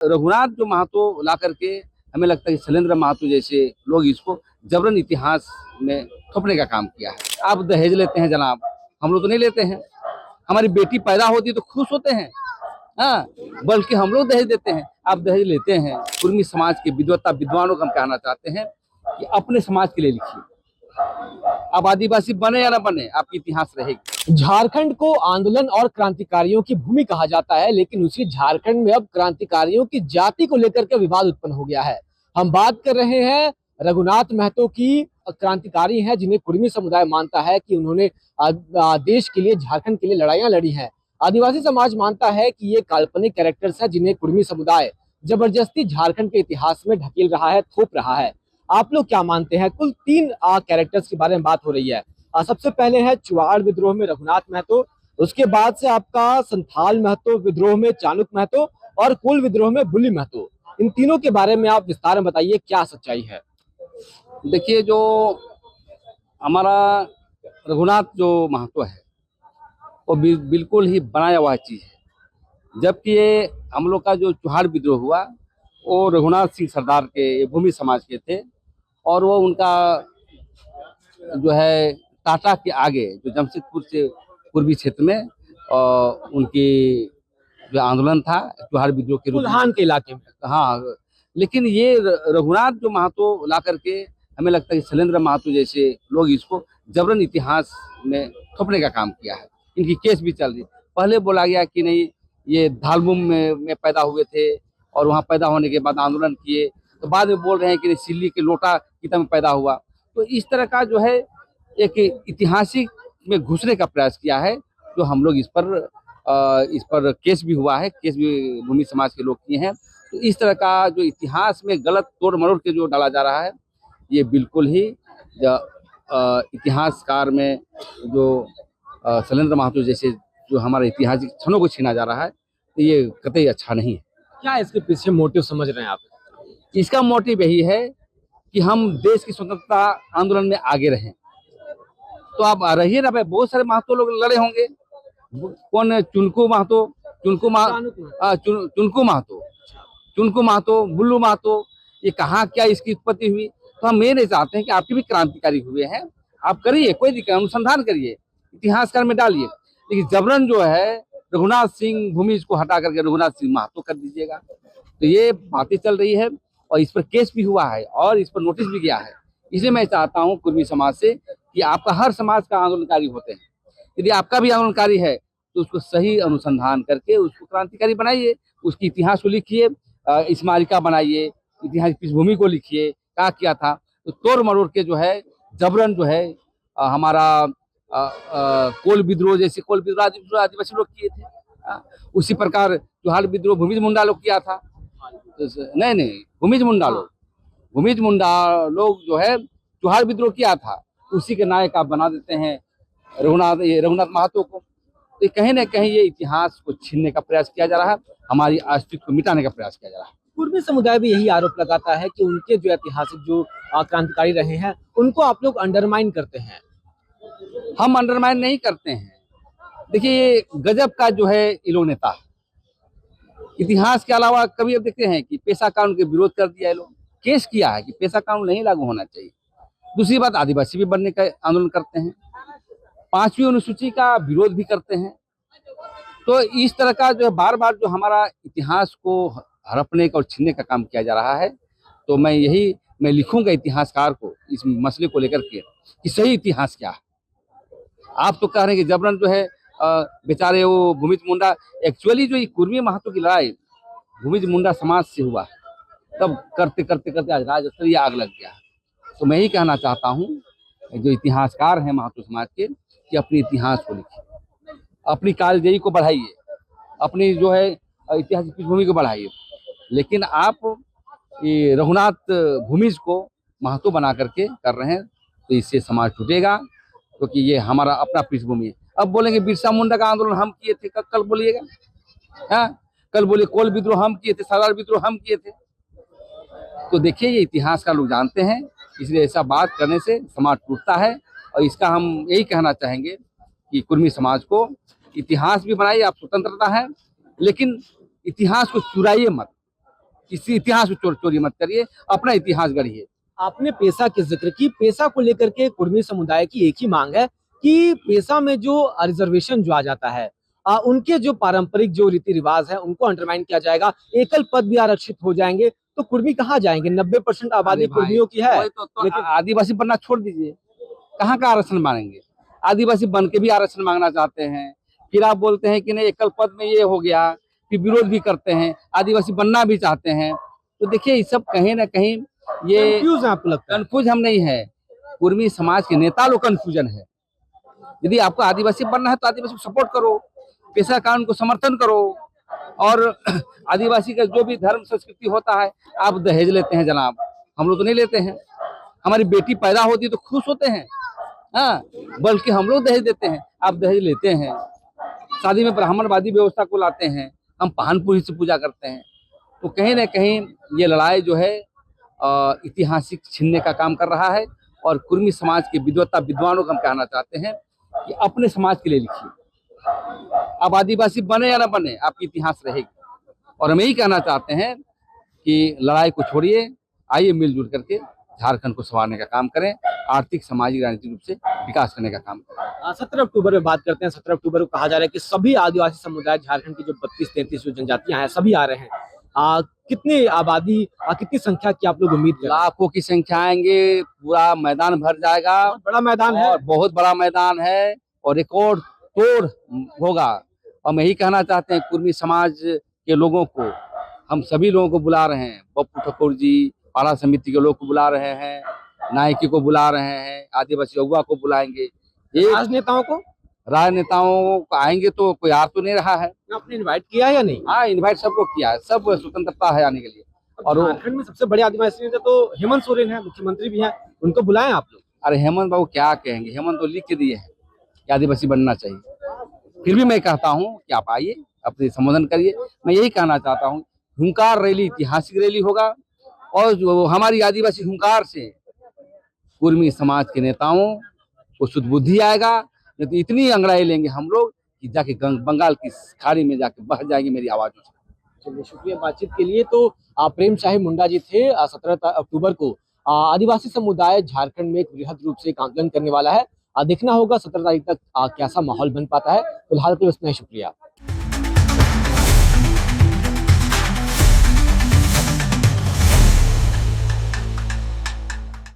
रघुनाथ जो महतो ला करके हमें लगता है कि शैलेंद्र महतो जैसे लोग इसको जबरन इतिहास में थोपने का काम किया है। आप दहेज लेते हैं जनाब, हम लोग तो नहीं लेते हैं। हमारी बेटी पैदा होती है तो खुश होते हैं, हाँ, बल्कि हम लोग दहेज देते हैं, आप दहेज लेते हैं। कुर्मी समाज के विद्वता विद्वानों को हम कहना चाहते हैं कि अपने समाज के लिए लिखिए। आप आदिवासी बने या ना बने, आपकी इतिहास रहेगी। झारखंड को आंदोलन और क्रांतिकारियों की भूमि कहा जाता है, लेकिन उसी झारखंड में अब क्रांतिकारियों की जाति को लेकर के विवाद उत्पन्न हो गया है। हम बात कर रहे हैं रघुनाथ महतो की। क्रांतिकारी हैं जिन्हें कुर्मी समुदाय मानता है कि उन्होंने देश के लिए, झारखंड के लिए लड़ाइयां लड़ी हैं। आदिवासी समाज मानता है कि ये काल्पनिक कैरेक्टर्स हैं जिन्हें कुर्मी समुदाय जबरदस्ती झारखंड के इतिहास में ढकेल रहा है, थोप रहा है। आप लोग क्या मानते हैं? कुल 3 कैरेक्टर्स के बारे में बात हो रही है। सबसे पहले है चुवाड़ विद्रोह में रघुनाथ महतो, उसके बाद से आपका संथाल महतो विद्रोह में चाणुक महतो और कोल विद्रोह में बुली महतो। इन तीनों के बारे में आप विस्तार में बताइए, क्या सच्चाई है? देखिए, जो हमारा रघुनाथ जो महतो है वो बिल्कुल ही बनाया हुआ चीज है। जबकि ये हम लोग का जो चुहाड़ विद्रोह हुआ वो रघुनाथ सिंह सरदार के भूमि समाज के थे, और वो उनका जो है टाटा के आगे जो जमशेदपुर से पूर्वी क्षेत्र में उनकी जो आंदोलन था चुहाड़ विद्रोह के रूप कुल्हान के इलाके में। हाँ, लेकिन ये रघुनाथ जो महतो ला करके हमें लगता है कि शैलेंद्र महतो जैसे लोग इसको जबरन इतिहास में थोपने का काम किया है। इनकी केस भी चल रही। पहले बोला गया कि नहीं, ये धालमुम में पैदा हुए थे और वहाँ पैदा होने के बाद आंदोलन किए, तो बाद में बोल रहे हैं कि सिल्ली के लोटा किता में पैदा हुआ। तो इस तरह का जो है एक ऐतिहासिक में घुसने का प्रयास किया है, जो हम लोग इस पर केस भी हुआ है, केस भी भूमि समाज के लोग किए हैं। तो इस तरह का जो इतिहास में गलत तोड़ मरोड़ के जो डाला जा रहा है, ये बिल्कुल ही इतिहासकार में जो शैलेंद्र महतो जैसे जो हमारे ऐतिहासिक क्षणों को छीना जा रहा है, तो ये कतई अच्छा नहीं है। क्या इसके पीछे मोटिव समझ रहे हैं आप? इसका मोटिव यही है कि हम देश की स्वतंत्रता आंदोलन में आगे रहें। तो आप रहिए ना भाई, बहुत सारे महतो लोग लड़े होंगे। कौन? चुनकू महतो, चुनकू महतो, चुनकू महतो, बुल्लू महतो, ये कहाँ क्या इसकी उत्पत्ति हुई? तो हम ये नहीं चाहते हैं कि आपके भी क्रांतिकारी हुए हैं, आप करिए, कोई दिक्कत, अनुसंधान करिए, इतिहासकार में डालिए, लेकिन जबरन जो है रघुनाथ सिंह भूमिज को हटा करके रघुनाथ सिंह महतो कर दीजिएगा। तो ये बातें चल रही है और इस पर केस भी हुआ है और इस पर नोटिस भी गया है। इसलिए मैं चाहता हूँ कुर्मी समाज से कि आपका हर समाज का आंदोलनकारी होते हैं, यदि आपका भी आंदोलनकारी है तो उसको सही अनुसंधान करके उसको क्रांतिकारी बनाइए, उसकी इतिहास को लिखिए, स्मारिका बनाइए, इतिहास पृष्ठभूमि को लिखिए, क्या किया था। तो तोड़ मरोड़ के जो है जबरन जो है हमारा कोल विद्रोह, जैसे कोल विद्रोह आदिवासी लोग किए थे, उसी प्रकार चुहाड़ विद्रोह भूमिज मुंडा लोग किया था। नहीं, भूमिज मुंडा लोग जो है चुहाड़ विद्रोह किया था, उसी के नायक आप बना देते हैं रघुनाथ महतो को। तो कहीं ना कहीं ये इतिहास को छीनने का प्रयास किया जा रहा है, हमारी अस्तित्व को मिटाने का प्रयास किया जा रहा है। कुर्मी समुदाय भी यही आरोप लगाता है कि उनके जो ऐतिहासिक जो क्रांतिकारी रहे हैं उनको आप लोग अंडरमाइन करते हैं। हम अंडरमाइन नहीं करते हैं। देखिए, गजब का जो है ये लोग नेता है। इतिहास के अलावा कभी अब देखते हैं कि पेशा कानून के विरोध कर दिया है लोग, केस किया है कि पेशा कानून नहीं लागू होना चाहिए। दूसरी बात, आदिवासी भी बनने का आंदोलन करते हैं, 5वीं अनुसूची का विरोध भी करते हैं। तो इस तरह का जो है बार बार जो हमारा इतिहास को हड़पने का और छीनने का काम किया जा रहा है। तो मैं लिखूंगा इतिहासकार को इस मसले को लेकर के कि सही इतिहास क्या है। आप तो कह रहे हैं कि जबरन जो है बेचारे वो भूमिज मुंडा, एक्चुअली जो ये कुर्मी महतो की लड़ाई भूमिज मुंडा समाज से हुआ, तब करते करते करते आज राज्य स्तरीय आग लग गया। तो मैं ही कहना चाहता हूँ जो इतिहासकार हैं महतो समाज के कि अपने इतिहास को लिखिए, अपनी कालजयी को बढ़ाइए, अपनी जो है ऐतिहासिक पृष्ठभूमि को बढ़ाइए, लेकिन आप ये रघुनाथ भूमिज को महतो बना करके कर रहे हैं, तो इससे समाज टूटेगा, क्योंकि ये हमारा अपना पृष्ठभूमि है। अब बोलेंगे बिरसा मुंडा का आंदोलन हम किए थे, कल बोलिएगा, हाँ, कल बोलिए कोल विद्रोह हम किए थे, सरदार विद्रोह हम किए थे। तो देखिए, ये इतिहास का लोग जानते हैं, इसलिए ऐसा बात करने से समाज टूटता है। और इसका हम यही कहना चाहेंगे कि कुर्मी समाज को इतिहास भी बनाइए, आप स्वतंत्रता है, लेकिन इतिहास को चुराइए मत। किसी इतिहास को चोरी मत करिए, अपना इतिहास गढ़िए। आपने पेशा की जिक्र की, पेशा को लेकर के कुर्मी समुदाय की एक ही मांग है कि पेशा में जो रिजर्वेशन जो आ जाता है, उनके जो पारंपरिक जो रीति रिवाज है उनको अंडरमाइन किया जाएगा, एकल पद भी आरक्षित हो जाएंगे, तो कुर्मी कहाँ जाएंगे? 90% आबादी कुर्मियों की है। लेकिन आदिवासी बनना छोड़ दीजिए, कहाँ का आरक्षण मांगेंगे? आदिवासी बन के भी आरक्षण मांगना चाहते हैं, फिर आप बोलते हैं कि नहीं एकल पद में ये हो गया, फिर विरोध भी करते हैं, आदिवासी बनना भी चाहते हैं। तो देखिए ये सब कहीं ना कहीं ये कंफ्यूज है, आपको लगता है? कंफ्यूज हम नहीं है, कुर्मी समाज के नेता लोग कंफ्यूजन है। यदि आपको आदिवासी बनना है तो आदिवासी को सपोर्ट करो, पेशा कानून को समर्थन करो, और आदिवासी का जो भी धर्म संस्कृति होता है, आप दहेज लेते हैं जनाब, हम लोग तो नहीं लेते हैं। हमारी बेटी पैदा होती है तो खुश होते हैं, हाँ, बल्कि हम लोग दहेज देते हैं, आप दहेज लेते हैं। शादी में ब्राह्मणवादी व्यवस्था को लाते हैं, हम पान पूरी से पूजा करते हैं। तो कहीं ना कहीं ये लड़ाई जो है ऐतिहासिक छीनने का काम कर रहा है। और कुर्मी समाज के विद्वानों को हम कहना चाहते हैं कि अपने समाज के लिए लिखिए, आप आदिवासी बने या ना बने, आपकी इतिहास रहेगी। और हम यही कहना चाहते हैं कि लड़ाई को छोड़िए, आइए मिलजुल करके झारखंड को संवारने का काम करें, आर्थिक सामाजिक राजनीतिक रूप से विकास करने का काम करें। 17 अक्टूबर में बात करते हैं। 17 अक्टूबर को कहा जा रहा है कि सभी आदिवासी समुदाय, झारखंड की जो 32-33 जो जनजातियां हैं, सभी आ रहे हैं। कितनी आबादी, कितनी संख्या की आप लोग उम्मीद कर रहे हैं? लाखों की संख्या आएंगे, पूरा मैदान भर जाएगा, बहुत बड़ा मैदान है। और बहुत बड़ा मैदान है, और रिकॉर्ड तोड़ होगा। हम यही कहना चाहते हैं कुर्मी समाज के लोगों को, हम सभी लोगों को बुला रहे हैं, पप्पू ठाकुर जी, पाड़ा समिति के लोग को बुला रहे हैं, नायकी को बुला रहे हैं, आदिवासी अगुआ को बुलाएंगे, ये राजनेताओं को राजनेताओं को आएंगे तो कोई आ तो नहीं रहा है। आपने इनवाइट किया है या नहीं? हाँ, इनवाइट सबको किया है, सब स्वतंत्रता है आने के लिए। और झारखंड में सबसे बड़े आदिवासी नेता तो हेमंत सोरेन है, मुख्यमंत्री भी हैं, उनको बुलाएं आप लोग। अरे हेमंत बाबू क्या कहेंगे, हेमंत तो लिख के दिए हैं कि आदिवासी बनना चाहिए। फिर भी मैं कहता हूँ कि आप आइए, अपने संबोधन करिए। मैं यही कहना चाहता हूँ, हुंकार रैली ऐतिहासिक रैली होगा, और जो हमारी आदिवासी हुंकार से कुर्मी समाज के नेताओं को शुद्ध बुद्धि आएगा। नहीं तो इतनी अंगड़ाई लेंगे हम लोग कि जाके बंगाल की खाड़ी में जाके बह जाएगी मेरी आवाजों से। चलिए, शुक्रिया बातचीत के लिए। तो प्रेम साहिब मुंडा जी थे। 17 अक्टूबर को आदिवासी समुदाय झारखंड में एक वृहद रूप से एक आंदोलन करने वाला है। देखना होगा 17 तारीख तक कैसा माहौल बन पाता है। फिलहाल के लिए उतना ही, शुक्रिया।